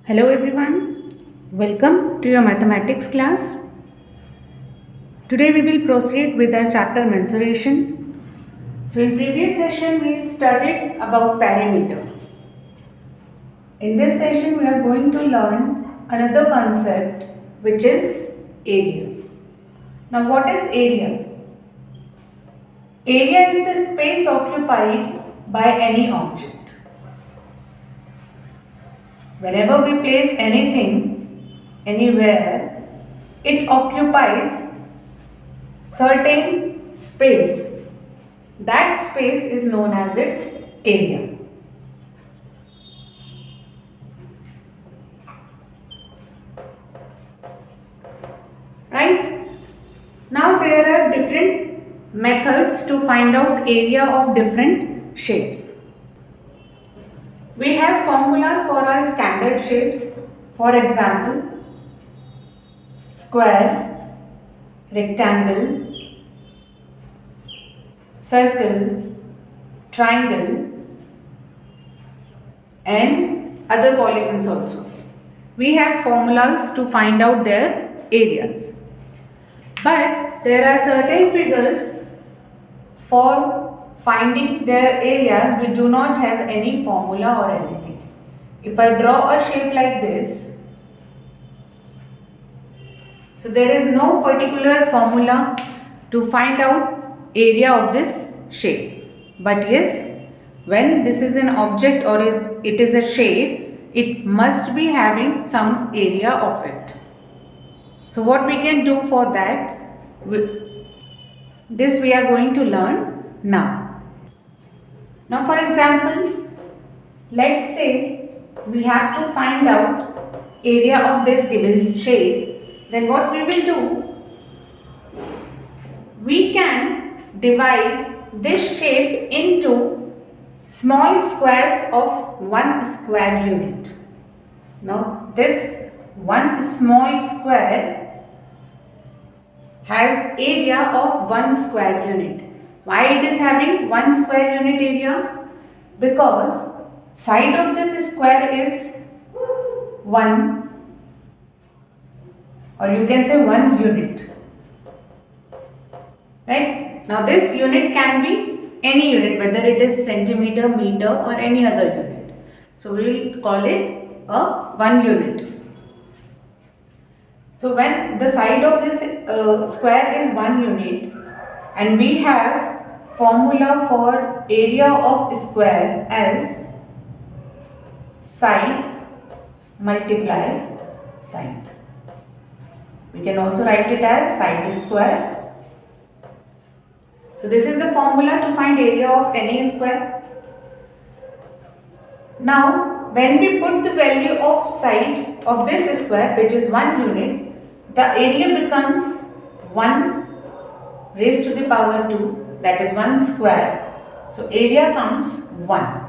Hello everyone, welcome to your mathematics class. Today we will proceed with our chapter mensuration. So in previous session we studied about perimeter. In this session we are going to learn another concept which is area. Now what is area? Area is the space occupied by any object. Whenever we place anything anywhere, it occupies certain space. That space is known as its area. Right? Now there are different methods to find out area of different shapes. We have formulas for our standard shapes. For example, square, rectangle, circle, triangle and other polygons also. We have formulas to find out their areas. But there are certain figures for finding their areas we do not have any formula or anything. If I draw a shape like this, so there is no particular formula to find out area of this shape. But yes, when this is an object or it is a shape, it must be having some area of it. So what we can do for that, this we are going to learn now. Now for example, let's say we have to find out area of this given shape, then what we will do, we can divide this shape into small squares of 1 square unit. Now this one small square has area of 1 square unit. Why it is having 1 square unit area? Because side of this square is 1, or you can say 1 unit. Right? Now this unit can be any unit, whether it is centimeter, meter or any other unit. So we will call it a 1 unit. So when the side of this square is 1 unit and we have formula for area of square as side multiply side. We can also write it as side square. So this is the formula to find area of any square. Now when we put the value of side of this square, which is 1 unit, the area becomes 1 raised to the power 2, that is 1 square. So area comes 1.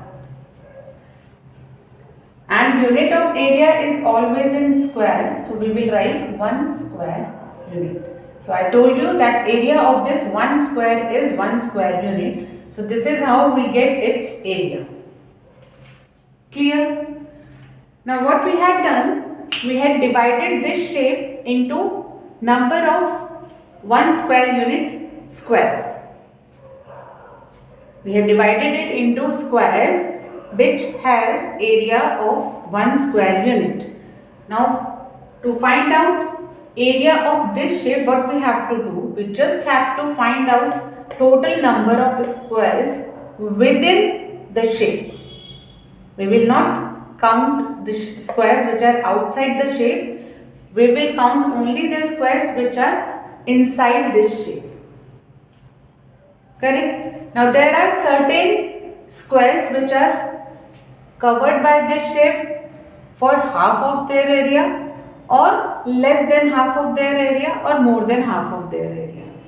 And unit of area is always in square, so we will write 1 square unit. So I told you that area of this 1 square is 1 square unit. So this is how we get its area. Clear? Now what we had done, we had divided this shape into number of 1 square unit squares. We have divided it into squares which has area of 1 square unit. Now to find out area of this shape, what we have to do, we just have to find out total number of squares within the shape. We will not count the squares which are outside the shape. We will count only the squares which are inside this shape. Correct? Now there are certain squares which are covered by this shape for half of their area, or less than half of their area, or more than half of their areas.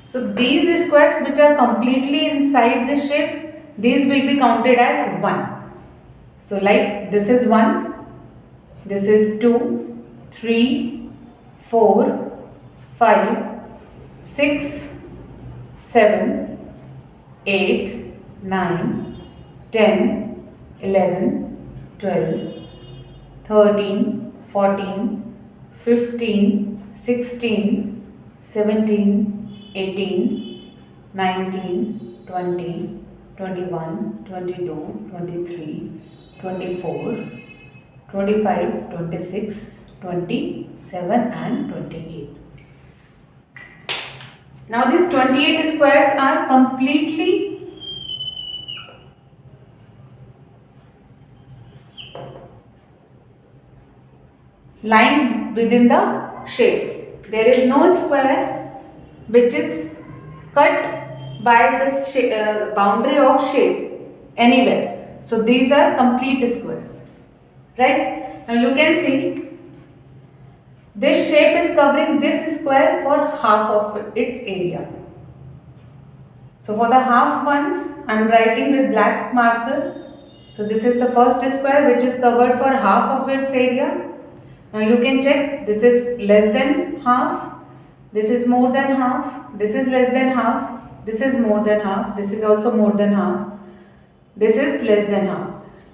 So these squares which are completely inside this shape, these will be counted as 1. So like this is 1, this is 2, 3, 4, 5, 6, 7, 8, 9, 10, 11, 12, 13, 14, 15, 16, 17, 18, 19, 20, 21, 22, 23, 24, 25, 26, 27 and 28. Now these 28 squares are completely lying within the shape. There is no square which is cut by the boundary of shape anywhere. So these are complete squares. Right? Now you can see this shape is covering this square for half of its area. So for the half ones, I am writing with black marker. So this is the first square which is covered for half of its area. Now you can check, this is less than half, this is more than half, this is less than half, this is more than half, this is also more than half, this is less than half.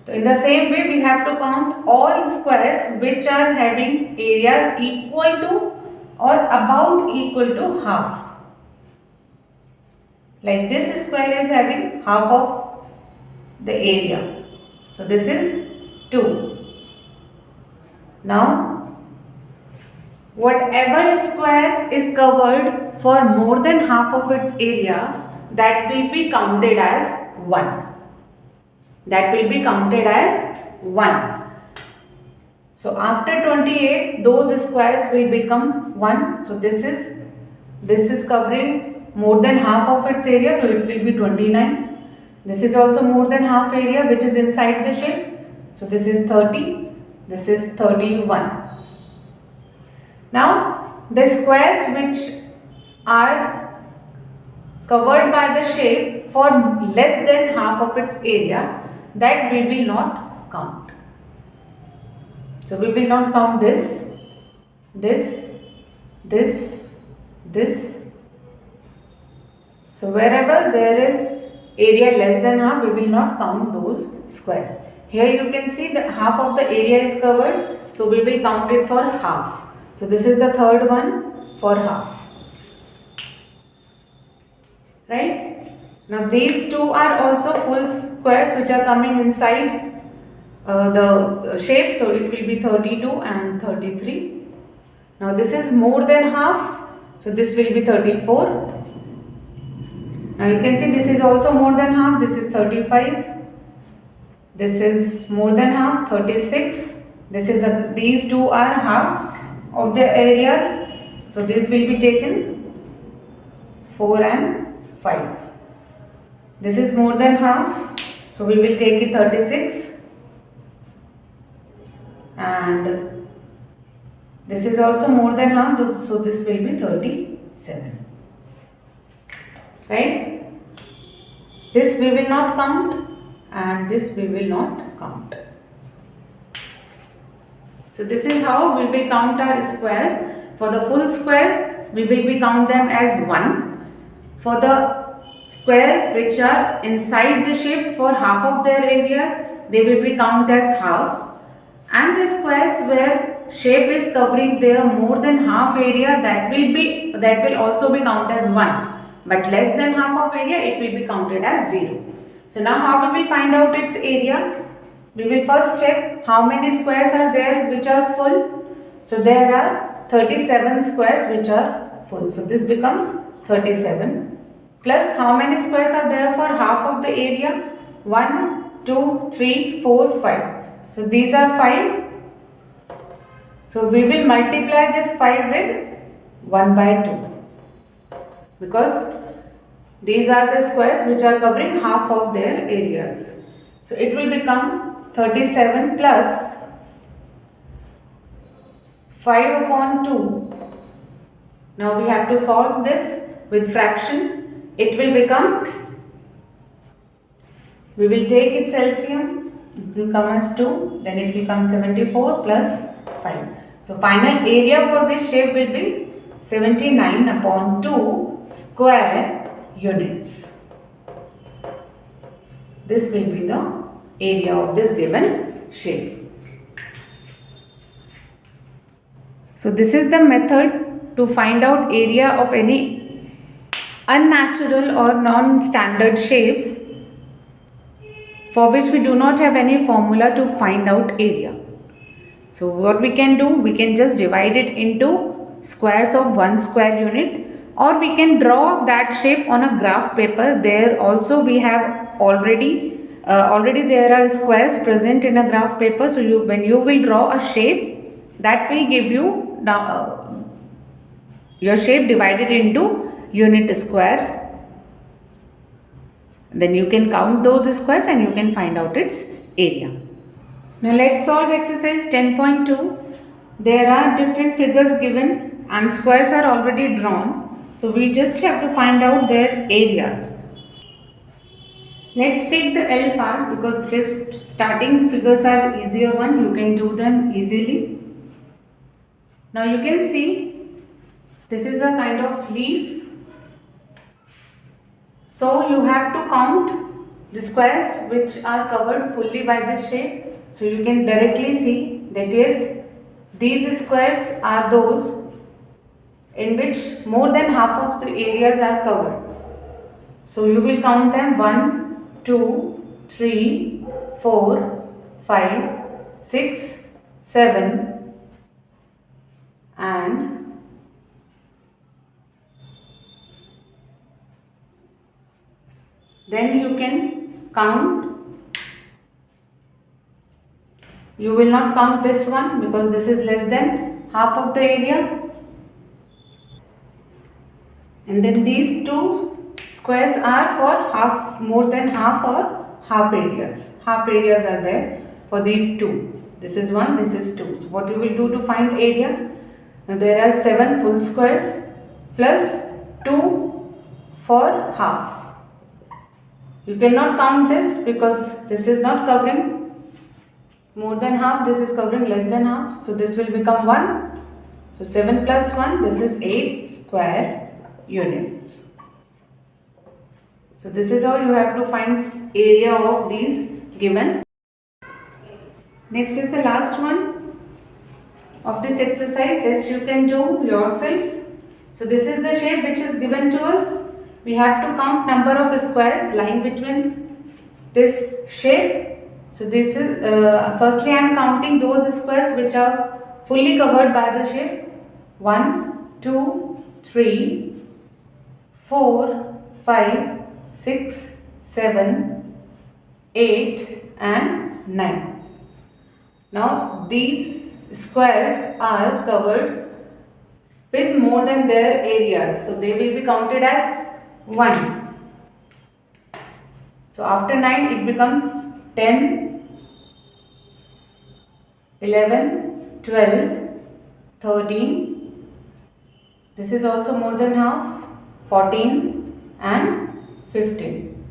So in the same way we have to count all squares which are having area equal to or about equal to half. Like this square is having half of the area. So this is 2. Now, whatever square is covered for more than half of its area, that will be counted as 1. That will be counted as 1. So, after 28, those squares will become 1. So, this is covering more than half of its area, so it will be 29. This is also more than half area which is inside the shape. So, this is 30. This is 31. Now, the squares which are covered by the shape for less than half of its area, that we will not count. So, we will not count this, this. So, wherever there is area less than half, we will not count those squares. Here you can see that half of the area is covered, so we will count it for half. So this is the third one for half. Right? Now these two are also full squares which are coming inside the shape, so it will be 32 and 33. Now this is more than half, so this will be 34. Now you can see this is also more than half, this is 35. This is more than half, 36. These two are half of the areas. So this will be taken 4 and 5. This is more than half. So we will take it 36. And this is also more than half. So this will be 37. Right? This we will not count. And this we will not count. So this is how we will count our squares. For the full squares, we will be count them as 1. For the square which are inside the shape for half of their areas, they will be count as half. And the squares where shape is covering their more than half area, that will also be counted as 1. But less than half of area, it will be counted as 0. So now how will we find out its area? We will first check how many squares are there which are full. So there are 37 squares which are full. So this becomes 37. Plus how many squares are there for half of the area? 1, 2, 3, 4, 5. So these are 5. So we will multiply this 5 with 1 by 2. Because these are the squares which are covering half of their areas. So it will become 37 plus 5 upon 2. Now we have to solve this with fraction. It will become, we will take its LCM, it will come as 2, then it will come 74 plus 5. So final area for this shape will be 79 upon 2 square units. This will be the area of this given shape. So this is the method to find out area of any unnatural or non-standard shapes for which we do not have any formula to find out area. So what we can do, we can just divide it into squares of 1 square unit, or we can draw that shape on a graph paper. There also we have already there are squares present in a graph paper. So when you will draw a shape, that will give you your shape divided into unit square. Then you can count those squares and you can find out its area. Now let's solve exercise 10.2. There are different figures given and squares are already drawn. So we just have to find out their areas. Let's take the L part because just starting figures are easier one. You can do them easily. Now you can see this is a kind of leaf. So you have to count the squares which are covered fully by this shape. So you can directly see that is these squares are those in which more than half of the areas are covered. So you will count them 1, 2, 3, 4, 5, 6, 7 and then you can count. You will not count this one because this is less than half of the area. And then these two squares are for half, more than half or half areas. Half areas are there for these two. This is 1, this is 2. So what you will do to find area? Now there are 7 full squares plus 2 for half. You cannot count this because this is not covering more than half, this is covering less than half. So this will become 1. So 7 plus 1, this is 8 square units. So this is how you have to find area of these given. Next is the last one of this exercise. Rest you can do yourself. So this is the shape which is given to us. We have to count number of squares lying between this shape. So this is firstly I am counting those squares which are fully covered by the shape. 1, 2, 3, 4, 5, 6, 7, 8 and 9. Now these squares are covered with more than their areas. So they will be counted as 1. So after 9 it becomes 10, 11, 12, 13. This is also more than half. 14 and 15.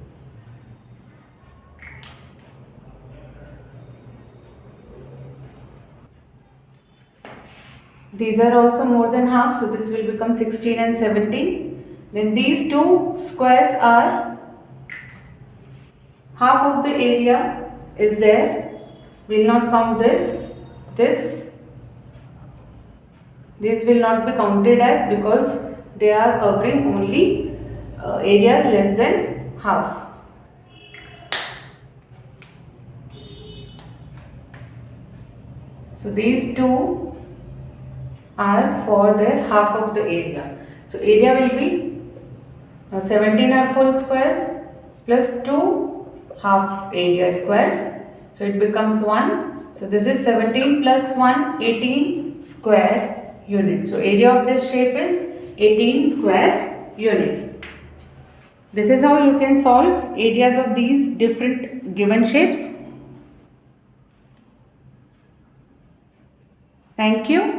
These are also more than half, so this will become 16 and 17. Then these two squares are half of the area is there. We will not count this. These will not be counted as because they are covering only areas less than half. So these two are for their half of the area. So area will be 17 are full squares plus 2 half area squares. So it becomes 1. So this is 17 plus 1, 18 square unit. So area of this shape is 18 square unit. This is how you can solve areas of these different given shapes. Thank you.